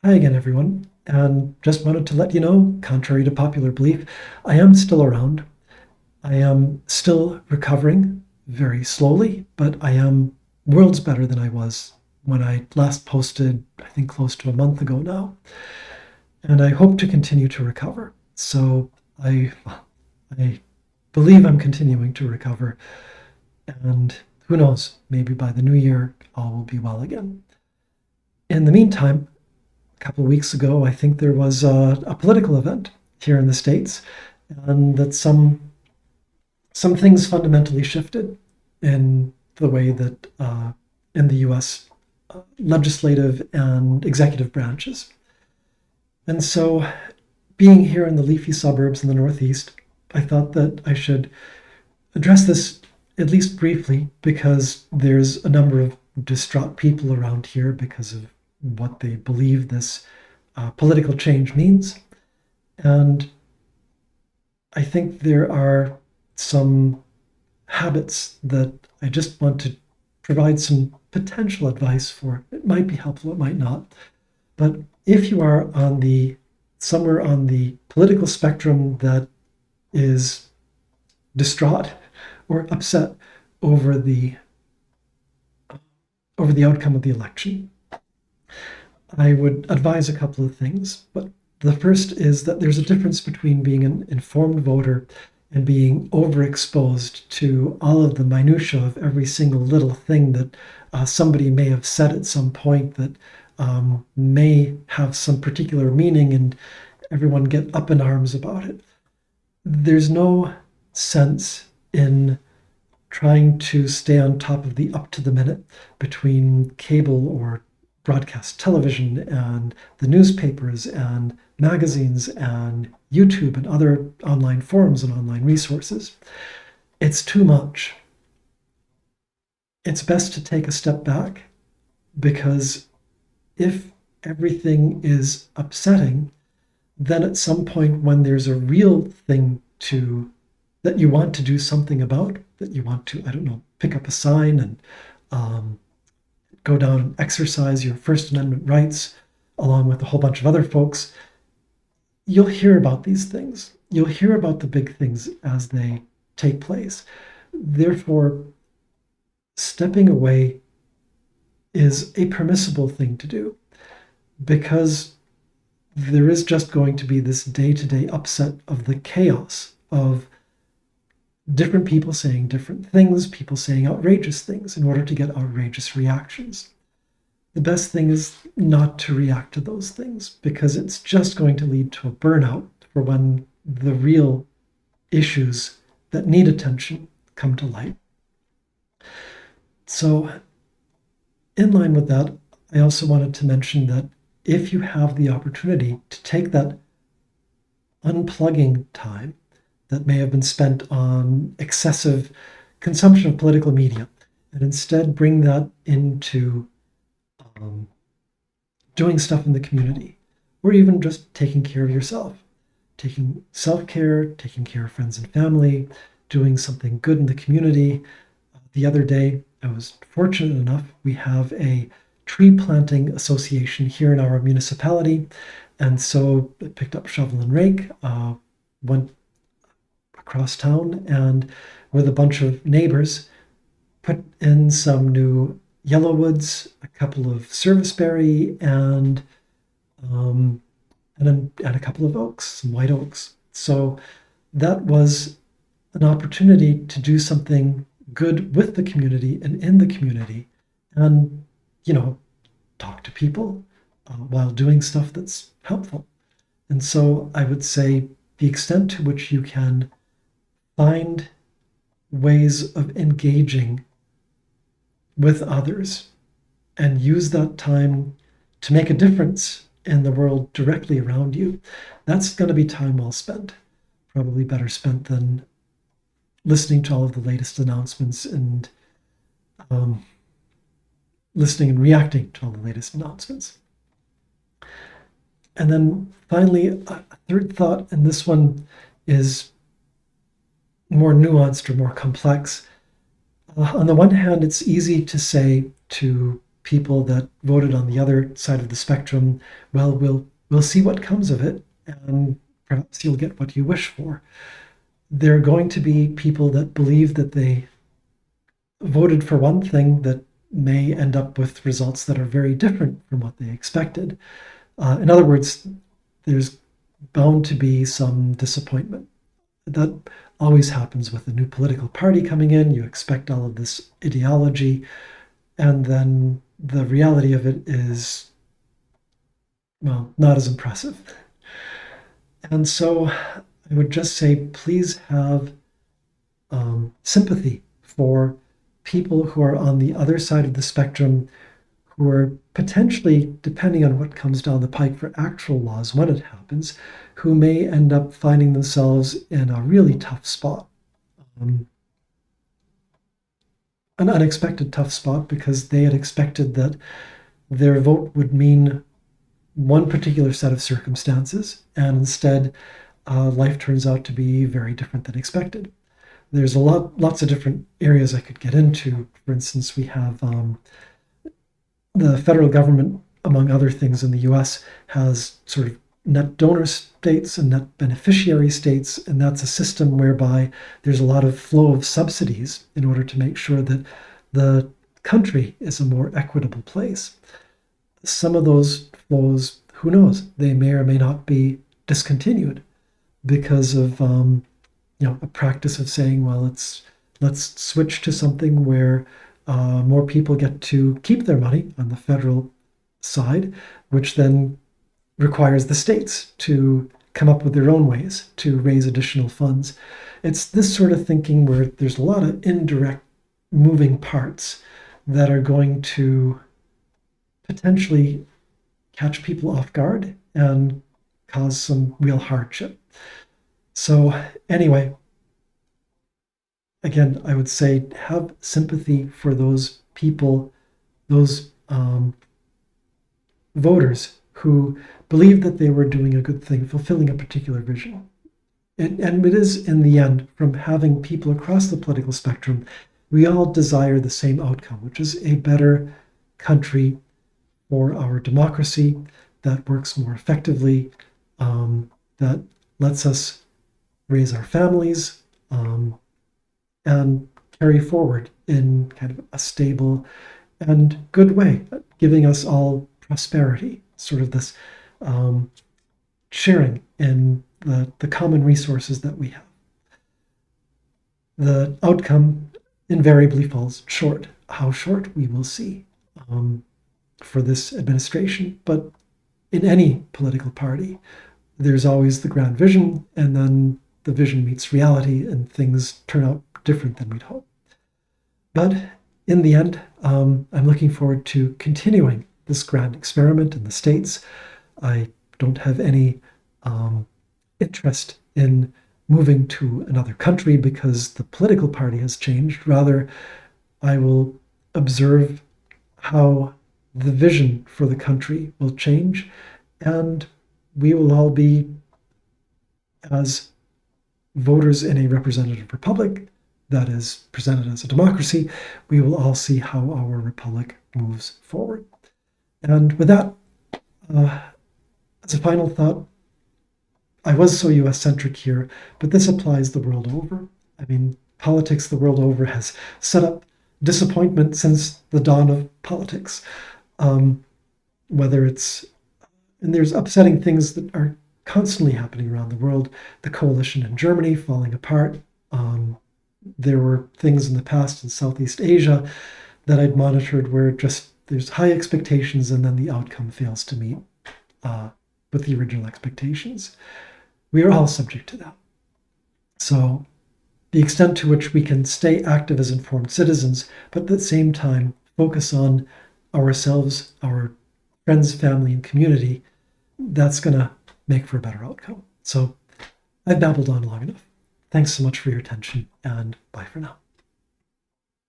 Hi again, everyone. And just wanted to let you know, contrary to popular belief, I am still around. I am still recovering very slowly, but I am worlds better than I was when I last posted, I think close to a month ago now. And I hope to continue to recover. So I believe I'm continuing to recover. And who knows, maybe by the new year, all will be well again. In the meantime, a couple of weeks ago, I think there was a political event here in the States, and that some things fundamentally shifted in the way that in the U.S. Legislative and executive branches. And so, being here in the leafy suburbs in the Northeast, I thought that I should address this at least briefly because there's a number of distraught people around here because of what they believe this political change means. And I think there are some habits that I just want to provide some potential advice for. It might be helpful, it might not. But if you are on the somewhere on the political spectrum that is distraught or upset over the outcome of the election, I would advise a couple of things. But the first is that there's a difference between being an informed voter and being overexposed to all of the minutiae of every single little thing that somebody may have said at some point that may have some particular meaning, and everyone get up in arms about it. There's no sense in trying to stay on top of the up to the minute between cable or broadcast television and the newspapers and magazines and YouTube and other online forums and online resources. It's too much. It's best to take a step back, because if everything is upsetting, then at some point when there's a real thing that you want to do something about, that you want to, I don't know, pick up a sign and go down and exercise your First Amendment rights along with a whole bunch of other folks, you'll hear about these things. You'll hear about the big things as they take place. Therefore, stepping away is a permissible thing to do, because there is just going to be this day-to-day upset of the chaos of different people saying different things, people saying outrageous things in order to get outrageous reactions. The best thing is not to react to those things, because it's just going to lead to a burnout for when the real issues that need attention come to light. So, in line with that, I also wanted to mention that if you have the opportunity to take that unplugging time that may have been spent on excessive consumption of political media, and instead bring that into doing stuff in the community, or even just taking care of yourself, taking self-care, taking care of friends and family, doing something good in the community. The other day, I was fortunate enough, we have a tree planting association here in our municipality, and so I picked up shovel and rake, went across town, and with a bunch of neighbors, put in some new yellowwoods, a couple of serviceberry, and a couple of oaks, some white oaks. So that was an opportunity to do something good with the community and in the community, and talk to people while doing stuff that's helpful. And so I would say the extent to which you can find ways of engaging with others and use that time to make a difference in the world directly around you, that's going to be time well spent. Probably better spent than listening to all of the latest announcements and listening and reacting to all the latest announcements. And then finally, a third thought, and this one is more nuanced or more complex. On the one hand, it's easy to say to people that voted on the other side of the spectrum, well, we'll see what comes of it, and perhaps you'll get what you wish for. There are going to be people that believe that they voted for one thing that may end up with results that are very different from what they expected. In other words, there's bound to be some disappointment. That always happens with a new political party coming in. You expect all of this ideology, and then the reality of it is, well, not as impressive. And so I would just say, please have sympathy for people who are on the other side of the spectrum, who are potentially, depending on what comes down the pike for actual laws when it happens, who may end up finding themselves in a really tough spot. An unexpected tough spot, because they had expected that their vote would mean one particular set of circumstances, and instead life turns out to be very different than expected. There's lots of different areas I could get into. For instance, we have the federal government, among other things in the US, has sort of net donor states and net beneficiary states, and that's a system whereby there's a lot of flow of subsidies in order to make sure that the country is a more equitable place. Some of those flows, who knows, they may or may not be discontinued because of a practice of saying, well, let's switch to something where more people get to keep their money on the federal side, which then requires the states to come up with their own ways to raise additional funds. It's this sort of thinking where there's a lot of indirect moving parts that are going to potentially catch people off guard and cause some real hardship. So anyway, again, I would say have sympathy for those people, those voters who believed that they were doing a good thing, fulfilling a particular vision. And it is, in the end, from having people across the political spectrum, we all desire the same outcome, which is a better country for our democracy that works more effectively, that lets us raise our families, and carry forward in kind of a stable and good way, giving us all prosperity, sort of this sharing in the common resources that we have. The outcome invariably falls short. How short, we will see for this administration, but in any political party, there's always the grand vision, and then the vision meets reality, and things turn out different than we'd hope. But in the end, I'm looking forward to continuing this grand experiment in the States. I don't have any interest in moving to another country because the political party has changed. Rather, I will observe how the vision for the country will change, and we will all be, as voters in a representative republic that is presented as a democracy, we will all see how our republic moves forward. And with that, as a final thought, I was so US-centric here, but this applies the world over. I mean, politics the world over has set up disappointment since the dawn of politics. Whether it's, and there's upsetting things that are constantly happening around the world. The coalition in Germany falling apart. There were things in the past in Southeast Asia that I'd monitored where just there's high expectations and then the outcome fails to meet with the original expectations. We are all subject to that. So the extent to which we can stay active as informed citizens, but at the same time focus on ourselves, our friends, family, and community, that's going to make for a better outcome. So I've babbled on long enough. Thanks so much for your attention, and bye for now.